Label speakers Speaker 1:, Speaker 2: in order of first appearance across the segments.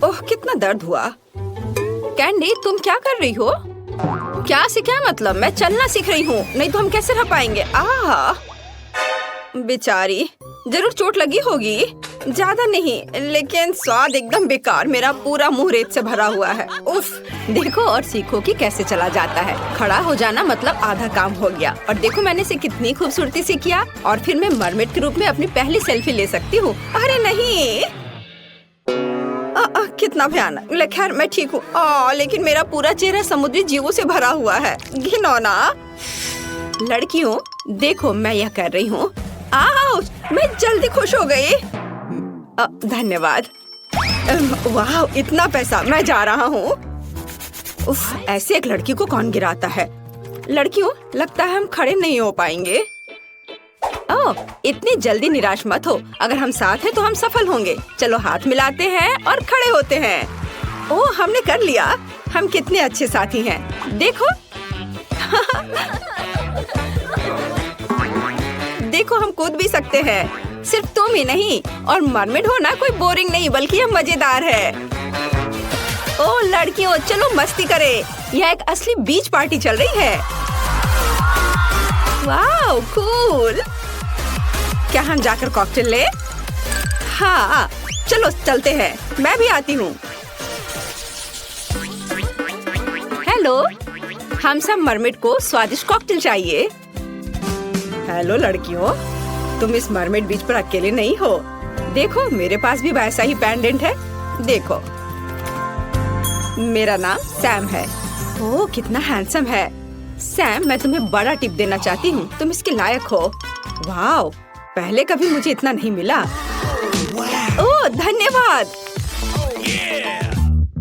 Speaker 1: ओह, कितना दर्द हुआ। कैंडी, तुम क्या कर रही हो? क्या से क्या मतलब? मैं चलना सीख रही हूँ, नहीं तो हम कैसे रह पाएंगे। आह, बेचारी, जरूर चोट लगी होगी। ज्यादा नहीं, लेकिन स्वाद एकदम बेकार। मेरा पूरा मुंह रेत से भरा हुआ है। उफ, देखो और सीखो कि कैसे चला जाता है। खड़ा हो जाना मतलब आधा काम हो गया। और देखो मैंने इसे कितनी खूबसूरती से किया। और फिर मैं मरमेड के रूप में अपनी पहली सेल्फी ले सकती हूँ। अरे नहीं, कितना भयानक। खैर मैं ठीक हूँ। लेकिन मेरा पूरा चेहरा समुद्री जीवों से भरा हुआ है। घिनौना। लड़कियों, देखो मैं यह कर रही हूँ। मैं जल्दी खुश हो गई। धन्यवाद। वाह, इतना पैसा। मैं जा रहा हूँ। उफ, ऐसे एक लड़की को कौन गिराता है? लड़कियों, लगता है हम खड़े नहीं हो पाएंगे। ओह, इतनी जल्दी निराश मत हो। अगर हम साथ हैं तो हम सफल होंगे। चलो हाथ मिलाते हैं और खड़े होते हैं। ओह, हमने कर लिया। हम कितने अच्छे साथी हैं। देखो। देखो, हम कूद भी सकते हैं। सिर्फ तुम ही नहीं। और मरमेड होना कोई बोरिंग नहीं, बल्कि यह मजेदार है। ओह लड़कियों, चलो मस्ती करें। यह एक असली बीच पार्टी चल रही है। वाह, कूल। क्या हम जाकर कॉकटेल ले? हाँ, चलो चलते हैं। मैं भी आती हूँ। हेलो, हम सब मरमेड को स्वादिष्ट कॉकटेल चाहिए। हेलो लड़कियों, तुम इस मरमेड बीच पर अकेले नहीं हो। देखो, मेरे पास भी वैसा ही पेंडेंट है। देखो, मेरा नाम सैम है। ओह, कितना हैंडसम है। सैम, मैं तुम्हें बड़ा टिप देना चाहती हूँ। तुम इसके लायक हो। वाह, पहले कभी मुझे इतना नहीं मिला। ओह, धन्यवाद।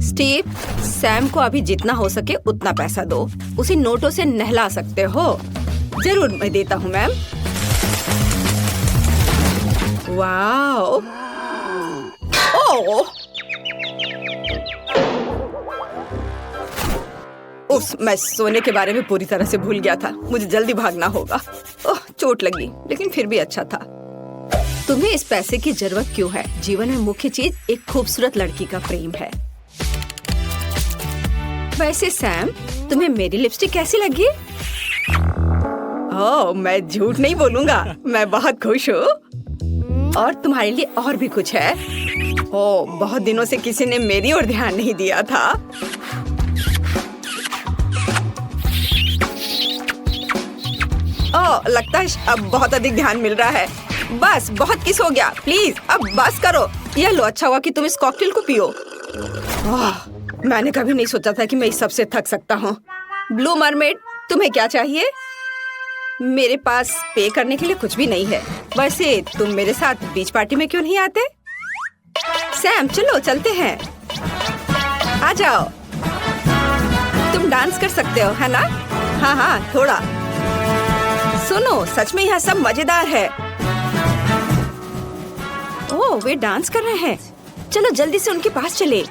Speaker 1: स्टीव, सैम को अभी जितना हो सके उतना पैसा दो। उसे नोटों से नहला सकते हो। जरूर, मैं देता हूँ मैम। वाह। ओह, मैं सोने के बारे में पूरी तरह से भूल गया था। मुझे जल्दी भागना होगा। ओह, चोट लगी, लेकिन फिर भी अच्छा था। तुम्हें इस पैसे की जरूरत क्यों है? जीवन में मुख्य चीज एक खूबसूरत लड़की का प्रेम है। वैसे सैम, तुम्हें मेरी लिपस्टिक कैसी लगी? ओह, मैं झूठ नहीं बोलूंगा। मैं बहुत खुश हूँ। और तुम्हारे लिए और भी कुछ है। ओह, बहुत दिनों से किसी ने मेरी ओर ध्यान नहीं दिया था। ओह, लगता है अब बहुत अधिक ध्यान मिल रहा है। बस, बहुत किस हो गया। प्लीज अब बस करो। यह लो, अच्छा हुआ कि तुम इस कॉकटेल को पियो। मैंने कभी नहीं सोचा था कि मैं इस सब से थक सकता हूँ। ब्लू मरमेड, तुम्हें क्या चाहिए? मेरे पास पे करने के लिए कुछ भी नहीं है। वैसे तुम मेरे साथ बीच पार्टी में क्यों नहीं आते? सैम, चलो चलते हैं। आ जाओ। तुम डांस कर सकते हो, है ना? हाँ हाँ, थोड़ा। सुनो, सच में यह सब मजेदार है। ओह, वे डांस कर रहे हैं। चलो जल्दी से उनके पास चले।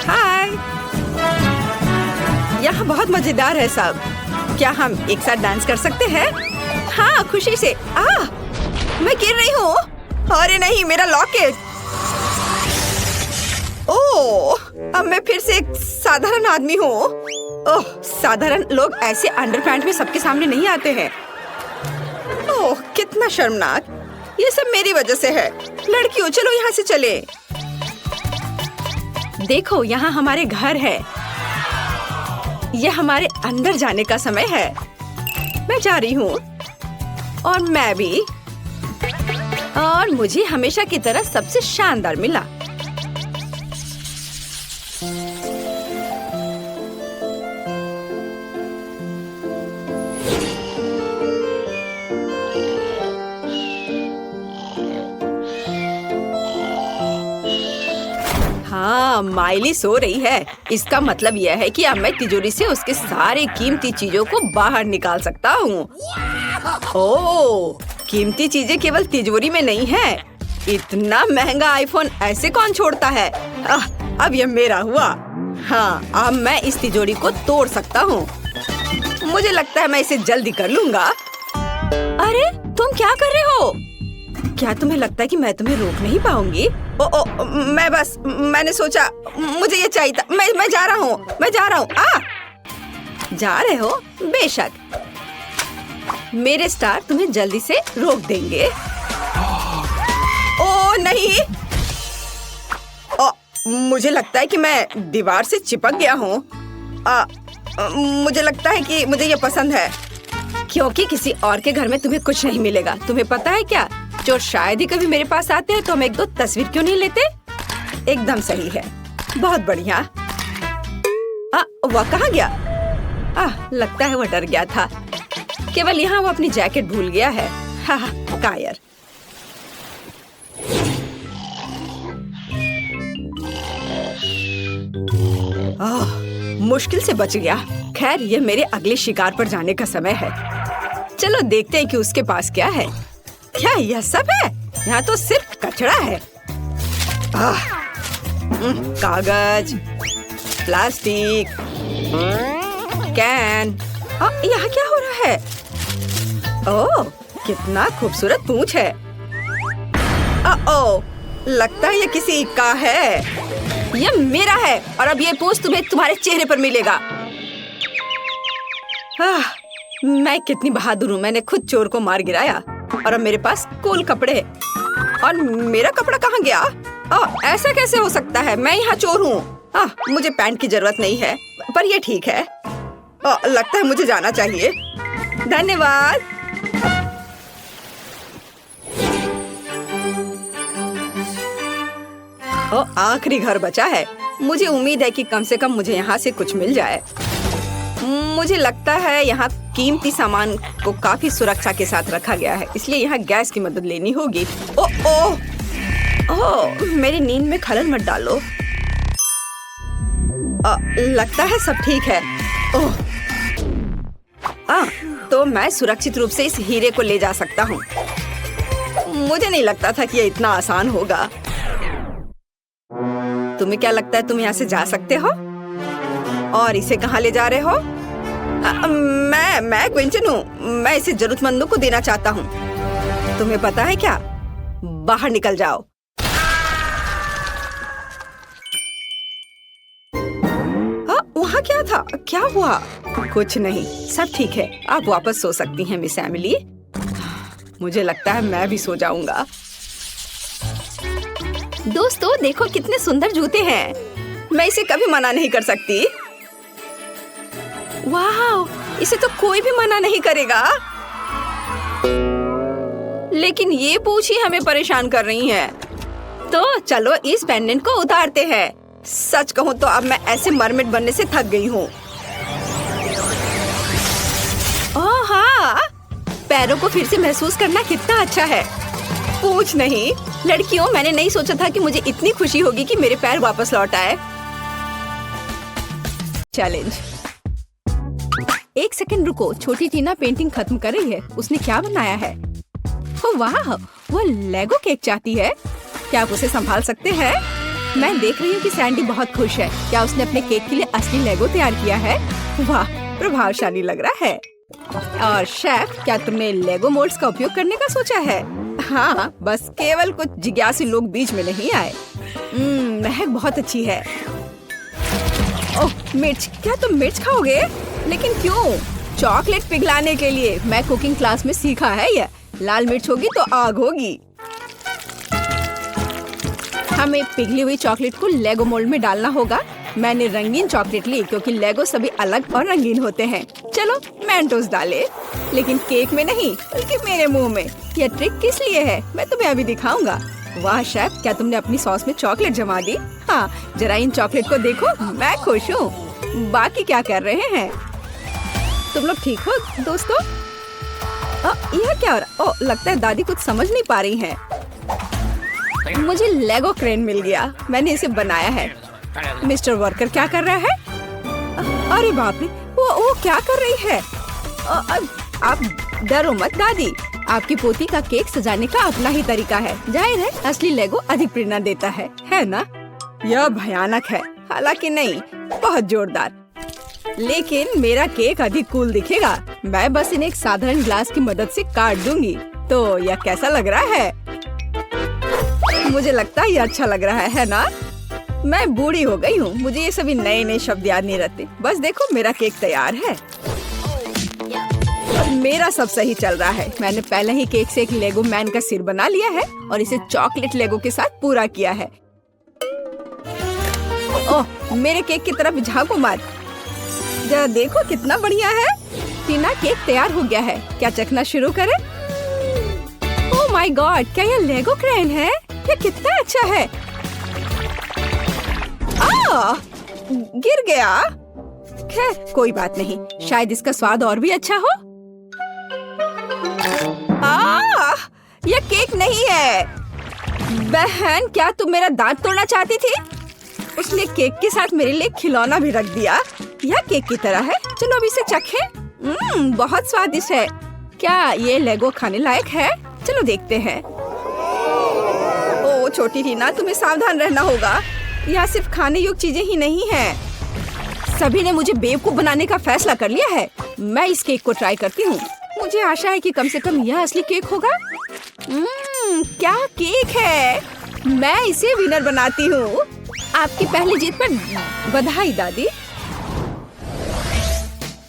Speaker 1: हाय, यहाँ बहुत मजेदार है सब। क्या हम एक साथ डांस कर सकते हैं? हाँ, खुशी से। मैं गिर रही हूँ। अरे नहीं, मेरा लॉकेट। ओह, अब मैं फिर से एक साधारण आदमी हूँ। ओह, साधारण लोग ऐसे अंडरपैंट में सबके सामने नहीं आते हैं। ओह, कितना शर्मनाक। ये सब मेरी वजह से है। लड़कियों, चलो यहाँ से चले। देखो, यहाँ हमारे घर है। यह हमारे अंदर जाने का समय है। मैं जा रही हूँ। और मैं भी। और मुझे हमेशा की तरह सबसे शानदार मिला। हाँ, माइली सो रही है। इसका मतलब यह है कि अब मैं तिजोरी से उसके सारे कीमती चीजों को बाहर निकाल सकता हूँ। ओह, कीमती चीजें केवल तिजोरी में नहीं है। इतना महंगा आईफोन ऐसे कौन छोड़ता है? अब यह मेरा हुआ। हाँ, अब मैं इस तिजोरी को तोड़ सकता हूँ। मुझे लगता है मैं इसे जल्दी कर लूँगा। अरे, तुम क्या कर रहे हो? क्या तुम्हें लगता है कि मैं तुम्हें रोक नहीं पाऊंगी? मैंने सोचा मुझे ये चाहिए था। मैं जा रहा हूँ, जा रहे हो? बेशक, मेरे स्टार तुम्हें जल्दी से रोक देंगे। ओ नहीं, मुझे लगता है कि मैं दीवार से चिपक गया हूँ। मुझे लगता है कि मुझे ये पसंद है, क्योंकि किसी और के घर में तुम्हें कुछ नहीं मिलेगा। तुम्हें पता है क्या, चोर शायद ही कभी मेरे पास आते हैं, तो हम 1-2 तस्वीर क्यों नहीं लेते? एकदम सही है, बहुत बढ़िया। वह कहाँ गया? लगता है वह डर गया था। केवल यहाँ वो अपनी जैकेट भूल गया है। कायर। मुश्किल से बच गया। खैर, ये मेरे अगले शिकार पर जाने का समय है। चलो देखते हैं कि उसके पास क्या है। क्या यह सब है? यहाँ तो सिर्फ कचरा है। कागज, प्लास्टिक, कैन। यहाँ क्या हो रहा है? ओह, कितना खूबसूरत पूंछ है। लगता है ये किसी का है। यह मेरा है और अब ये पूंछ तुम्हें तुम्हारे चेहरे पर मिलेगा। मैं कितनी बहादुर हूँ, मैंने खुद चोर को मार गिराया और अब मेरे पास कूल कपड़े। और मेरा कपड़ा कहाँ गया? ऐसा कैसे हो सकता है? मैं यहाँ चोर हूँ। मुझे पैंट की जरूरत नहीं है, पर ये ठीक है। लगता है मुझे जाना चाहिए। धन्यवाद। आखिरी घर बचा है। मुझे उम्मीद है कि कम से कम मुझे यहाँ से कुछ मिल जाए। मुझे लगता है यहाँ कीमती सामान को काफी सुरक्षा के साथ रखा गया है, इसलिए यहाँ गैस की मदद लेनी होगी। मेरी नींद में खलल मत डालो। लगता है सब ठीक है। तो मैं सुरक्षित रूप से इस हीरे को ले जा सकता हूँ। मुझे नहीं लगता था कि ये इतना आसान होगा। तुम्हें क्या लगता है तुम यहाँ से जा सकते हो? और इसे कहाँ ले जा रहे हो? मैं क्विंटन हूँ। मैं इसे जरूरतमंदों को देना चाहता हूँ। तुम्हें पता है क्या? बाहर निकल जाओ। वहाँ क्या था? क्या हुआ? कुछ नहीं, सब ठीक है। आप वापस सो सकती हैं मिस एमिली। मुझे लगता है मैं भी सो जाऊंगा। दोस्तों देखो कितने सुंदर जूते हैं। मैं इसे कभी मना नहीं कर सकती। वाह, इसे तो कोई भी मना नहीं करेगा। लेकिन ये पूंछ ही हमें परेशान कर रही है। तो चलो इस पेंडेंट को उतारते हैं। सच कहूँ तो अब मैं ऐसे मरमिट बनने से थक गई हूँ। ओह हाँ, पैरों को फिर से महसूस करना कितना अच्छा है। पूछ नहीं, लड़कियों, मैंने नहीं सोचा था कि मुझे इतनी खुशी होगी कि मेरे पैर वापस लौट आए। चैलेंज। एक सेकंड रुको, छोटी टीना पेंटिंग खत्म कर रही है। उसने क्या बनाया है? ओह वाह, वो लेगो केक चाहती है। क्या आप उसे संभाल सकते हैं? मैं देख रही हूँ कि सैंडी बहुत खुश है। क्या उसने अपने केक के लिए असली लेगो तैयार किया है? वाह, प्रभावशाली लग रहा है। और शेफ, क्या तुमने लेगो मोल्ड्स का उपयोग करने का सोचा है? हाँ, बस केवल कुछ जिज्ञासु लोग बीच में नहीं आए। महक बहुत अच्छी है। ओह मिर्च, क्या तुम मिर्च खाओगे? लेकिन क्यों? चॉकलेट पिघलाने के लिए। मैं कुकिंग क्लास में सीखा है ये। लाल मिर्च होगी तो आग होगी। हमें पिघली हुई चॉकलेट को लेगो मोल्ड में डालना होगा। मैंने रंगीन चॉकलेट ली क्योंकि लेगो सभी अलग और रंगीन होते हैं। चलो मेंटोस डाले, लेकिन केक में नहीं बल्कि मेरे मुंह में। यह ट्रिक किस लिए है मैं तुम्हें अभी दिखाऊंगा। वाह शेफ, क्या तुमने अपनी सॉस में चॉकलेट जमा दी? हाँ, जरा इन चॉकलेट को देखो, मैं खुश हूँ। बाकी क्या कर रहे हैं तुम लोग? ठीक हो दोस्तों? यह क्या हो रहा? ओह, लगता है दादी कुछ समझ नहीं पा रही हैं। मुझे लेगो क्रेन मिल गया। मैंने इसे बनाया है। मिस्टर वर्कर क्या कर रहा है? अरे बाप रे, वो क्या कर रही है? आप डरो मत दादी, आपकी पोती का केक सजाने का अपना ही तरीका है। जाहिर है असली लेगो अधिक प्रेरणा देता है ना? यह भयानक है, हालांकि नहीं, बहुत जोरदार। लेकिन मेरा केक अधिक कूल दिखेगा। मैं बस इन्हें एक साधारण ग्लास की मदद से काट दूंगी। तो यह कैसा लग रहा है? मुझे लगता है ये अच्छा लग रहा है ना? मैं बूढ़ी हो गई हूँ, मुझे ये सभी नए नए शब्द याद नहीं रहते। बस देखो मेरा केक तैयार है और मेरा सब सही चल रहा है। मैंने पहले ही केक से एक लेगो मैन का सिर बना लिया है और इसे चॉकलेट लेगो के साथ पूरा किया है। ओह, मेरे केक की तरफ झांको मत, जरा देखो कितना बढ़िया है। टीना, केक तैयार हो गया है, क्या चखना शुरू करें? ओह माय गॉड, क्या ये लेगो क्रेन है? ये कितना अच्छा है। गिर गया। खैर कोई बात नहीं, शायद इसका स्वाद और भी अच्छा हो। ये केक नहीं है। बहन, क्या तुम मेरा दांत तोड़ना चाहती थी? उसने केक के साथ मेरे लिए खिलौना भी रख दिया। यह केक की तरह है, चलो अब इसे चखें। बहुत स्वादिष्ट है। क्या ये लेगो खाने लायक है? चलो देखते हैं। ओ छोटी टीना, तुम्हें सावधान रहना होगा। यह सिर्फ खाने योग्य चीजें ही नहीं है। सभी ने मुझे बेवकूफ बनाने का फैसला कर लिया है। मैं इस केक को ट्राई करती हूँ। मुझे आशा है कि कम से कम यह असली केक होगा। क्या केक है! मैं इसे विनर बनाती हूँ। आपकी पहली जीत पर बधाई दादी।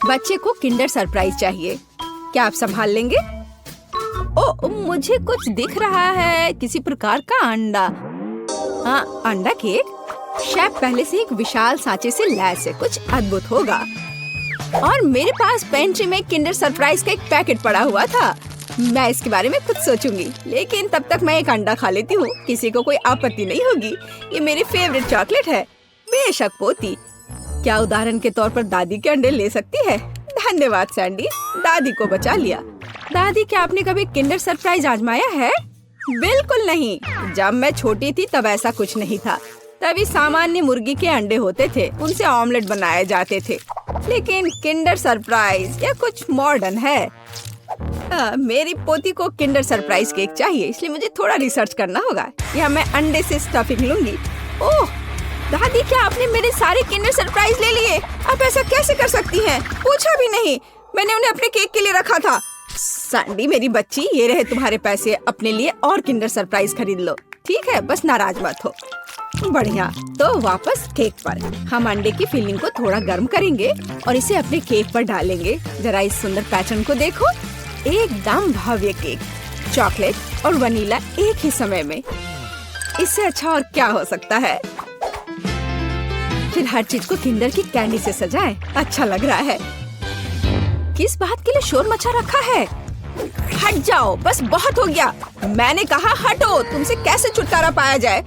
Speaker 1: बच्चे को किंडर सरप्राइज चाहिए, क्या आप संभाल लेंगे? ओ, मुझे कुछ दिख रहा है, किसी प्रकार का अंडा। हाँ, अंडा केक। शेफ पहले से एक विशाल सांचे से लैस है, कुछ अद्भुत होगा। और मेरे पास पेंट्री में किंडर सरप्राइज का एक पैकेट पड़ा हुआ था। मैं इसके बारे में कुछ सोचूंगी, लेकिन तब तक मैं एक अंडा खा लेती हूँ। किसी को कोई आपत्ति नहीं होगी। ये मेरी फेवरेट चॉकलेट है। बेशक पोती, क्या उदाहरण के तौर पर दादी के अंडे ले सकती है? धन्यवाद सैंडी, दादी को बचा लिया। दादी, क्या आपने कभी किंडर सरप्राइज आजमाया है? बिल्कुल नहीं। जब मैं छोटी थी तब ऐसा कुछ नहीं था। तभी सामान्य मुर्गी के अंडे होते थे, उनसे ऑमलेट बनाए जाते थे। लेकिन किंडर सरप्राइज यह कुछ मॉडर्न है। मेरी पोती को किंडर सरप्राइज केक चाहिए, इसलिए मुझे थोड़ा रिसर्च करना होगा। या मैं अंडे से स्टफिंग लूंगी। ओह दादी, क्या आपने मेरे सारे किंडर सरप्राइज ले लिए? आप ऐसा कैसे कर सकती हैं? पूछा भी नहीं, मैंने उन्हें अपने केक के लिए रखा था। सैंडी मेरी बच्ची, ये रहे तुम्हारे पैसे, अपने लिए और किंडर सरप्राइज खरीद लो। ठीक है, बस नाराज मत हो। बढ़िया, तो वापस केक पर। हम अंडे की फिलिंग को थोड़ा गर्म करेंगे और इसे अपने केक पर डालेंगे। जरा इस सुंदर पैटर्न को देखो, एकदम भव्य केक। चॉकलेट और वनीला एक ही समय में, इससे अच्छा और क्या हो सकता है? फिर हर चीज को किंडर की कैंडी से सजाएं। अच्छा लग रहा है। किस बात के लिए शोर मचा रखा है? हट जाओ, बस बहुत हो गया। मैंने कहा हटो। तुमसे कैसे छुटकारा पाया जाए?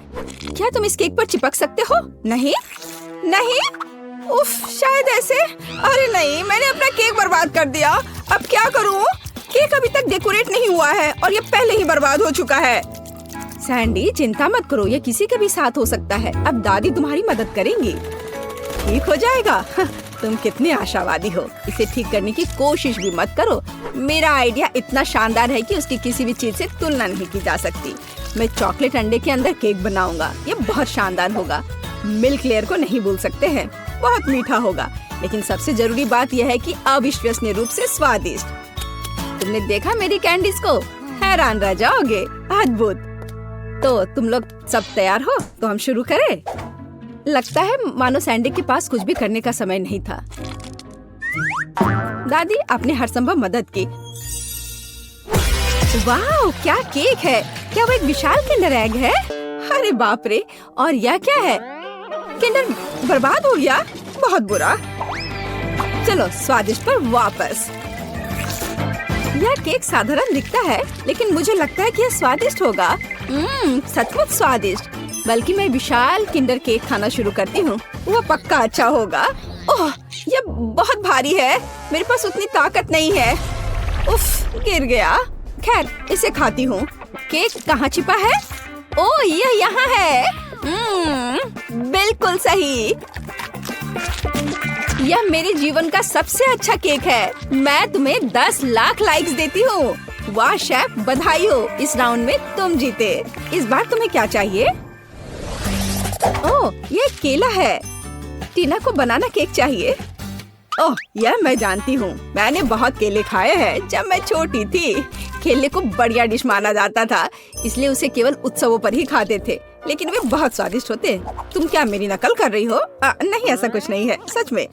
Speaker 1: क्या तुम इस केक पर चिपक सकते हो? नहीं नहीं, उफ, शायद ऐसे। अरे नहीं, मैंने अपना केक बर्बाद कर दिया। अब क्या करूं? केक अभी तक डेकोरेट नहीं हुआ है और ये पहले ही बर्बाद हो चुका है। सैंडी, चिंता मत करो, ये किसी के भी साथ हो सकता है। अब दादी तुम्हारी मदद करेंगी। ठीक हो जाएगा। तुम कितने आशावादी हो। इसे ठीक करने की कोशिश भी मत करो। मेरा आइडिया इतना शानदार है कि उसकी किसी भी चीज से तुलना नहीं की जा सकती। मैं चॉकलेट अंडे के अंदर केक बनाऊंगा। ये बहुत शानदार होगा। मिल्क लेयर को नहीं भूल सकते हैं, बहुत मीठा होगा। लेकिन सबसे जरूरी बात यह है कि अविश्वसनीय रूप से स्वादिष्ट। तुमने देखा मेरी कैंडीज को? हैरान रह जाओगे। अद्भुत। तो तुम लोग सब तैयार हो? तो हम शुरू करें। लगता है मानो सैंडी के पास कुछ भी करने का समय नहीं था। दादी, आपने हर संभव मदद की। वाह, क्या केक है! क्या वो एक विशाल किंडर एग है? अरे बाप रे! और यह क्या है? किंडर बर्बाद हो गया? बहुत बुरा। चलो स्वादिष्ट पर वापस। यह केक साधारण दिखता है, लेकिन मुझे लगता है कि यह स्वादिष्ट होगा। सचमुच स्वादिष्ट। बल्कि मैं विशाल किंडर केक खाना शुरू करती हूँ, वो पक्का अच्छा होगा। ओह, यह बहुत भारी है, मेरे पास उतनी ताकत नहीं है। उफ, गिर गया। खैर, इसे खाती हूँ। केक कहाँ छिपा है? ओह, यह यहाँ है। बिल्कुल सही। यह मेरे जीवन का सबसे अच्छा केक है। मैं तुम्हें 10 लाख लाइक्स देती हूँ। वाह शेफ, बधाई हो, इस राउंड में तुम जीते। इस बार तुम्हें क्या चाहिए? ओह, ये केला है। टीना को बनाना केक चाहिए। ओह, यह मैं जानती हूँ। मैंने बहुत केले खाए हैं जब मैं छोटी थी। खेलने को बढ़िया डिश माना जाता था, इसलिए उसे केवल उत्सवों पर ही खाते थे, लेकिन वे बहुत स्वादिष्ट होते। तुम क्या मेरी नकल कर रही हो? नहीं, ऐसा कुछ नहीं है, सच में।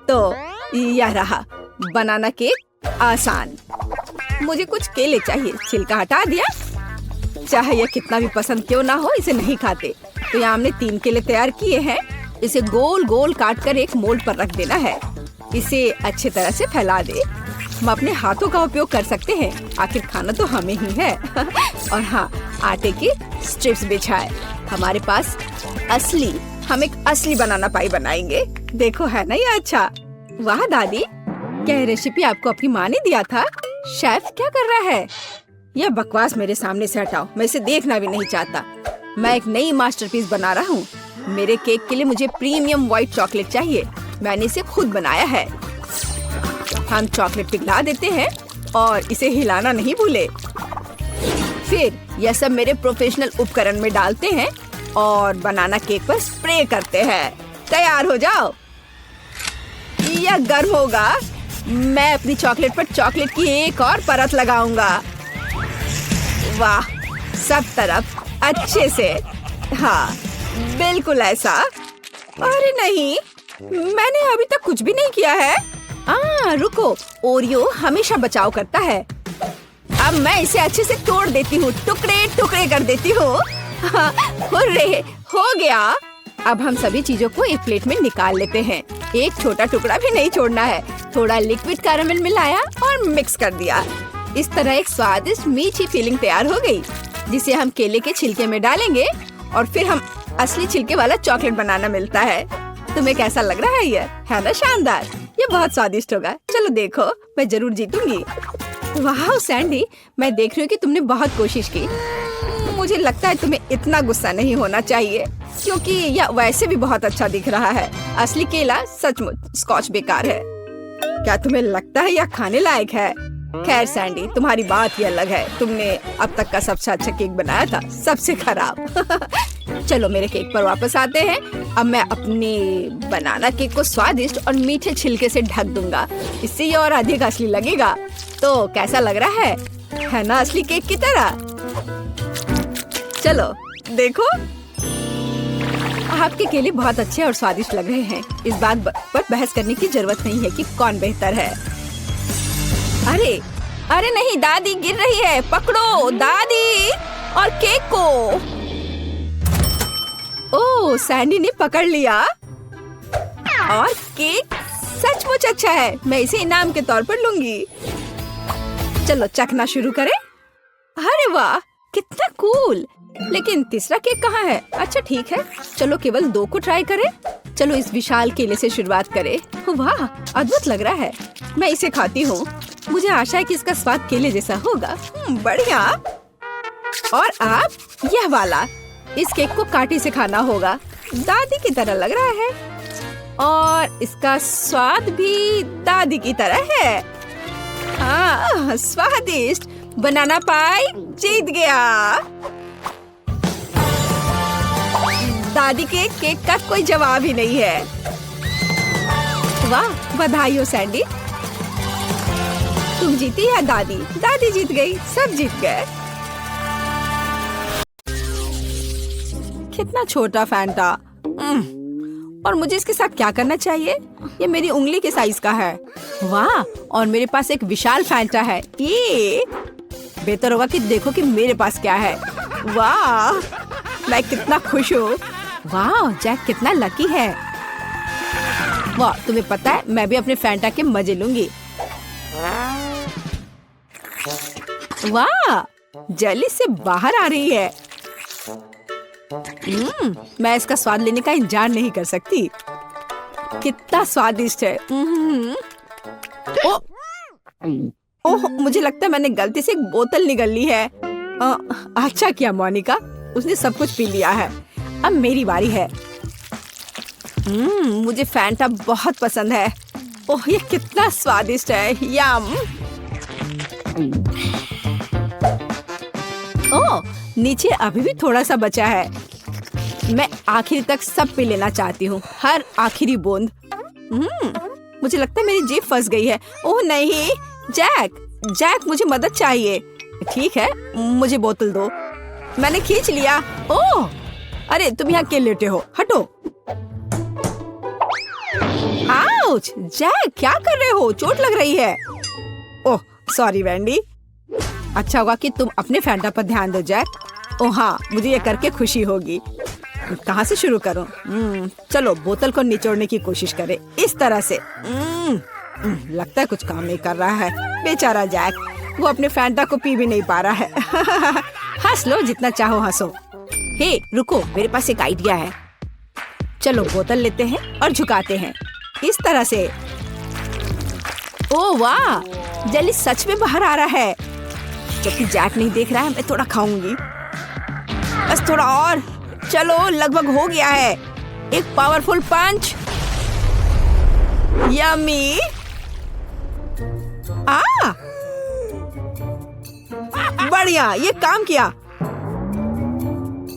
Speaker 1: तो यह रहा बनाना केक, आसान। मुझे कुछ केले चाहिए, छिलका हटा दिया। चाहे यह कितना भी पसंद क्यों ना हो, इसे नहीं खाते। तो यहाँ हमने 3 केले तैयार किए हैं। इसे गोल गोल काट कर एक मोल्ड पर रख देना है। इसे अच्छी तरह से फैला दे। हम अपने हाथों का उपयोग कर सकते हैं, आखिर खाना तो हमें ही है। और हाँ, आटे की स्ट्रिप्स बिछाए। हमारे पास हम एक असली बनाना पाई बनाएंगे। देखो, है ना ये अच्छा? वाह दादी, क्या ये रेसिपी आपको अपनी माँ ने दिया था? शेफ क्या कर रहा है? यह बकवास मेरे सामने से हटाओ, मैं इसे देखना भी नहीं चाहता। मैं एक नई मास्टरपीस बना रहा हूँ। मेरे केक के लिए मुझे प्रीमियम व्हाइट चॉकलेट चाहिए। मैंने इसे खुद बनाया है। हम चॉकलेट पिघला देते हैं और इसे हिलाना नहीं भूले। फिर यह सब मेरे प्रोफेशनल उपकरण में डालते हैं और बनाना केक पर स्प्रे करते हैं। तैयार हो जाओ। यह गर्म होगा। मैं अपनी चॉकलेट पर चॉकलेट की एक और परत लगाऊंगा। वाह, सब तरफ अच्छे से। हाँ, बिल्कुल ऐसा। अरे नहीं, मैंने अभी तक कुछ भी नहीं किया है। रुको, ओरियो हमेशा बचाव करता है। अब मैं इसे अच्छे से तोड़ देती हूँ, टुकड़े टुकड़े कर देती हूँ। हुर्रे, हो गया। अब हम सभी चीजों को एक प्लेट में निकाल लेते हैं। एक छोटा टुकड़ा भी नहीं छोड़ना है। थोड़ा लिक्विड कैरामेल मिलाया और मिक्स कर दिया। इस तरह एक स्वादिष्ट मीठी फीलिंग तैयार हो गई, जिसे हम केले के छिलके में डालेंगे और फिर हम असली छिलके वाला चॉकलेट बनाना मिलता है। तुम्हें कैसा लग रहा है? ये है ना शानदार? ये बहुत स्वादिष्ट होगा। चलो देखो, मैं जरूर जीतूंगी। वाह सैंडी, मैं देख रही हूँ कि तुमने बहुत कोशिश की। मुझे लगता है तुम्हें इतना गुस्सा नहीं होना चाहिए, क्योंकि यह वैसे भी बहुत अच्छा दिख रहा है। असली केला सचमुच स्कॉच बेकार है। क्या तुम्हें लगता है यह खाने लायक है? खैर सैंडी, तुम्हारी बात ही अलग है। तुमने अब तक का सबसे अच्छा केक बनाया था, सबसे खराब। चलो मेरे केक पर वापस आते हैं। अब मैं अपने बनाना केक को स्वादिष्ट और मीठे छिलके से ढक दूंगा। इससे ये और अधिक असली लगेगा। तो कैसा लग रहा है ना असली केक की तरह? चलो देखो, आपके केले बहुत अच्छे और स्वादिष्ट लग रहे हैं। इस बात पर बहस करने की जरूरत नहीं है कि कौन बेहतर है। अरे नहीं, दादी गिर रही है। पकड़ो दादी और केक को। ओह, सैंडी ने पकड़ लिया और केक सचमुच अच्छा है। मैं इसे इनाम के तौर पर लूंगी। चलो चखना शुरू करें। अरे वाह, कितना कूल। लेकिन तीसरा केक कहाँ है? अच्छा ठीक है, चलो केवल 2 को ट्राई करें। चलो इस विशाल केले से शुरुआत करें। वाह, अद्भुत लग रहा है। मैं इसे खाती हूँ। मुझे आशा है कि इसका स्वाद केले जैसा होगा। बढ़िया। और आप यह वाला, इस केक को कांटे से खाना होगा। दादी की तरह लग रहा है और इसका स्वाद भी दादी की तरह है। स्वादिष्ट बनाना पाई जीत गया। दादी के केक का कोई जवाब ही नहीं है। वाह, बधाई हो सैंडी। तुम जीती या दादी? दादी जीत गई, सब जीत गए। कितना छोटा फैंटा। और मुझे इसके साथ क्या करना चाहिए? ये मेरी उंगली के साइज का है। वाह, और मेरे पास एक विशाल फैंटा है। ये बेहतर होगा कि देखो कि मेरे पास क्या है। वाह, मैं कितना खुश हूँ। वाह, जैक कितना लकी है। वाह, तुम्हें पता है मैं भी अपने फैंटा के मजे लूंगी। वाह, जल्दी से बाहर आ रही है। मैं इसका स्वाद लेने का इंतजार नहीं कर सकती। कितना स्वादिष्ट है। ओह, मुझे लगता है मैंने गलती से एक बोतल निगल ली है। अच्छा किया मोनिका, उसने सब कुछ पी लिया है। अब मेरी बारी है। मुझे फैंटा बहुत पसंद है। ओह, ये कितना स्वादिष्ट है। यम। ओह, नीचे अभी भी थोड़ा सा बचा है। मैं आखिर तक सब पी लेना चाहती हूँ, हर आखिरी बूंद। मुझे लगता है मेरी जीभ फंस गई है। ओह नहीं, जैक जैक मुझे मदद चाहिए। ठीक है, मुझे बोतल दो। मैंने खींच लिया। ओह, अरे तुम यहाँ क्यों लेटे हो? हटो। आउच! जैक क्या कर रहे हो? चोट लग रही है। Oh sorry Vendée. अच्छा होगा कि तुम अपने फैंटा पर ध्यान दो जैक। ओह हाँ, मुझे ये करके खुशी होगी। कहाँ से शुरू करूं? चलो बोतल को निचोड़ने की कोशिश करें इस तरह से। लगता है कुछ काम नहीं कर रहा है। बेचारा जैक, वो अपने फैंटा को पी भी नहीं पा रहा है। हंस लो जितना चाहो हंसो। हे रुको, मेरे पास एक आइडिया है। चलो बोतल लेते हैं और झुकाते हैं इस तरह से। ओह वाह, जेली सच में बाहर आ रहा है। जबकि जैक नहीं देख रहा है, मैं थोड़ा खाऊंगी। बस थोड़ा और। चलो लगभग हो गया है। एक पावरफुल पंच। यम्मी। बढ़िया, ये काम किया।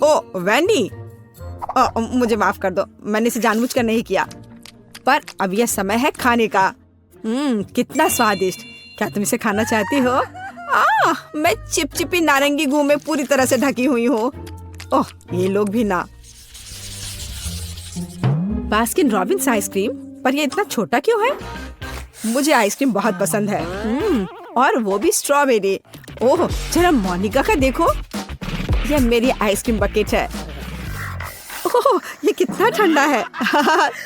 Speaker 1: ओ वैंडी, मुझे माफ कर दो, मैंने इसे जानबूझकर नहीं किया। पर अब यह समय है खाने का। कितना स्वादिष्ट। क्या तुम इसे खाना चाहती हो? मैं चिपचिपी नारंगी गू में पूरी तरह से ढकी हुई हूँ। ओह ये लोग भी ना। बास्किन रॉबिन्स आइसक्रीम, पर ये इतना छोटा क्यों है? मुझे आइसक्रीम बहुत पसंद है। और वो भी स्ट्रॉबेरी। ओह जरा मोनिका का देखो, यह मेरी आइसक्रीम बकेट है। ओह ये कितना ठंडा है।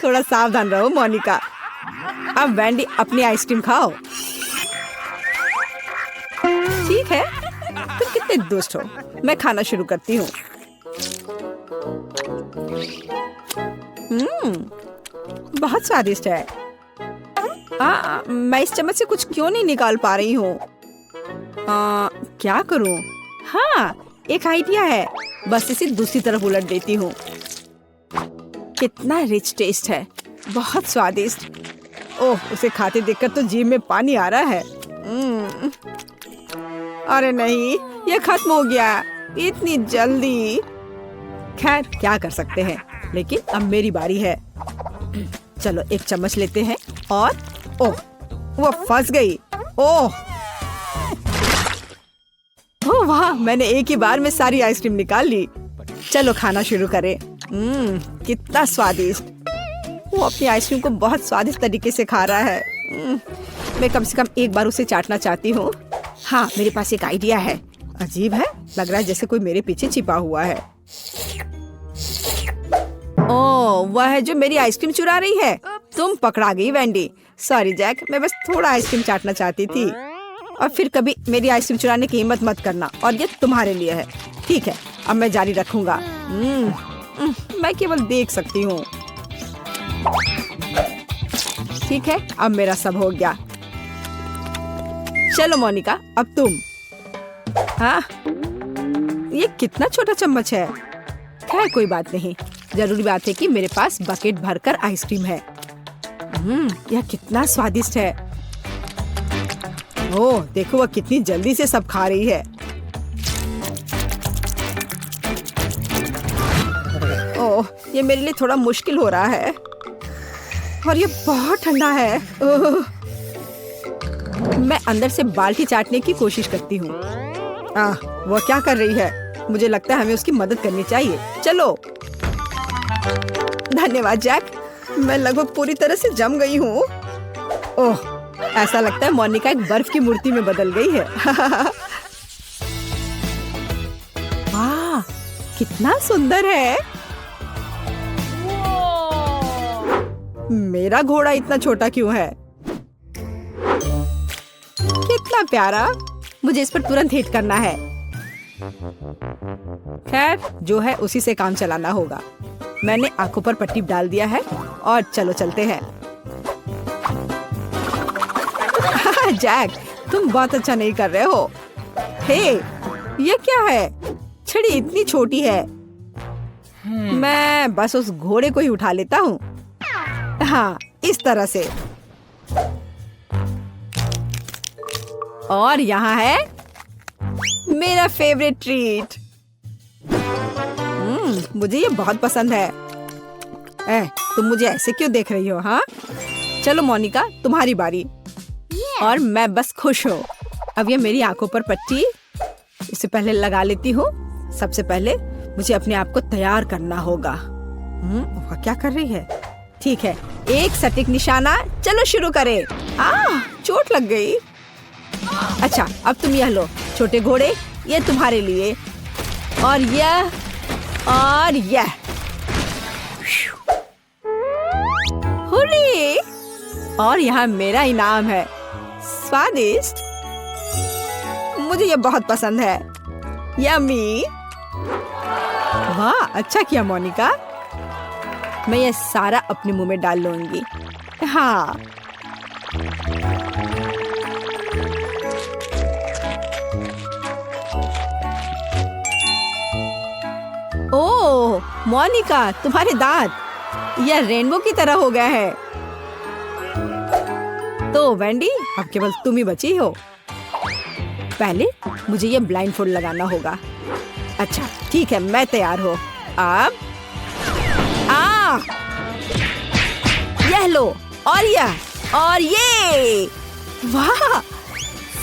Speaker 1: थोड़ा सावधान रहो मोनिका। अब वैंडी अपनी आइसक्रीम खाओ। ठीक है, तुम कितने दुष्ट हो। मैं खाना शुरू करती हूँ। बहुत स्वादिष्ट है। मैं इस चम्मच से कुछ क्यों नहीं निकाल पा रही हूँ? क्या करूँ? हाँ एक आइडिया है, बस इसे दूसरी तरफ उलट देती हूँ। कितना रिच टेस्ट है, बहुत स्वादिष्ट। ओह उसे खाते देखकर तो जीभ में पानी आ रहा है। अरे नहीं, ये खत्म हो गया इतनी जल्दी। खैर क्या कर सकते हैं, लेकिन अब मेरी बारी है। चलो एक चम्मच लेते हैं और ओह वो फंस गई। ओह वाह, मैंने एक ही बार में सारी आइसक्रीम निकाल ली। चलो खाना शुरू करें। कितना स्वादिष्ट। वो अपनी आइसक्रीम को बहुत स्वादिष्ट तरीके से खा रहा है। मैं कम से कम एक बार उसे चाटना चाहती हूँ। हाँ मेरे पास एक आइडिया है। अजीब है, लग रहा है जैसे कोई मेरे पीछे छिपा हुआ है। ओह वह है जो मेरी आइसक्रीम चुरा रही है। तुम पकड़ा गई वैंडी। सॉरी जैक, मैं बस थोड़ा आइसक्रीम चाटना चाहती थी। और फिर कभी मेरी आइसक्रीम चुराने की हिम्मत मत करना, और ये तुम्हारे लिए है। ठीक है, अब मैं जारी रखूंगा। मैं केवल देख सकती हूँ। ठीक है, अब मेरा सब हो गया। चलो मोनिका, अब तुम। हाँ ये कितना छोटा चम्मच है। खैर कोई बात नहीं, जरूरी बात है कि मेरे पास बकेट भरकर आइसक्रीम है। यह कितना स्वादिष्ट है। ओह देखो वह कितनी जल्दी से सब खा रही है। ओह ये मेरे लिए थोड़ा मुश्किल हो रहा है, और ये बहुत ठंडा है। मैं अंदर से बाल्टी चाटने की कोशिश करती हूँ। वो क्या कर रही है? मुझे लगता है हमें उसकी मदद करनी चाहिए। चलो। धन्यवाद जैक, मैं लगभग पूरी तरह से जम गई हूँ। ओह ऐसा लगता है मोनिका एक बर्फ की मूर्ति में बदल गई है। वाह कितना सुंदर है। मेरा घोड़ा इतना छोटा क्यों है? कितना प्यारा। मुझे इस पर तुरंत हिट करना है। खैर जो है उसी से काम चलाना होगा। मैंने आंखों पर पट्टी डाल दिया है और चलो चलते हैं। जैक तुम बहुत अच्छा नहीं कर रहे हो। हे ये क्या है? छड़ी इतनी छोटी है। मैं बस उस घोड़े को ही उठा लेता हूँ। हाँ इस तरह से। और यहाँ है मेरा फेवरेट ट्रीट। मुझे ये बहुत पसंद है। तुम मुझे ऐसे क्यों देख रही हो? हाँ चलो मोनिका तुम्हारी बारी। और मैं बस खुश हूँ। अब ये मेरी आंखों पर पट्टी इसे पहले लगा लेती हूँ। सबसे पहले मुझे अपने आप को तैयार करना होगा। वह क्या कर रही है? ठीक है, एक सटीक निशाना। चलो शुरू करें। चोट लग गई। अच्छा, अब तुम यह लो छोटे घोड़े, ये तुम्हारे लिए। और यह और यह। हुर्रे! और यहाँ मेरा इनाम है। स्वादिष्ट, मुझे ये बहुत पसंद है। यम्मी। वाह, अच्छा किया मोनिका। मैं ये सारा अपने मुंह में डाल लूंगी। हाँ, ओह मोनिका, तुम्हारे दांत यह रेनबो की तरह हो गया है। तो वेंडी, अब केवल तुम ही बची हो। पहले मुझे ये ब्लाइंडफोल्ड लगाना होगा। अच्छा ठीक है, मैं तैयार हूँ। अब यह लो और यह और ये। वाह,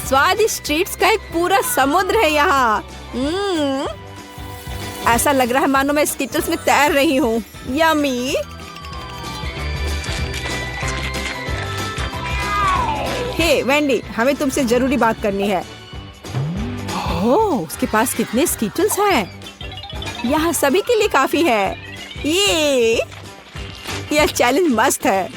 Speaker 1: स्वादिष्ट ट्रीट्स का एक पूरा समुद्र है यहाँ। ऐसा लग रहा है मानो मैं स्किटल्स में तैर रही हूँ। यम्मी। हे वेंडी, हमें तुमसे जरूरी बात करनी है। ओह, उसके पास कितने स्किटल्स हैं। यहाँ सभी के लिए काफी है। यह चैलेंज मस्त है।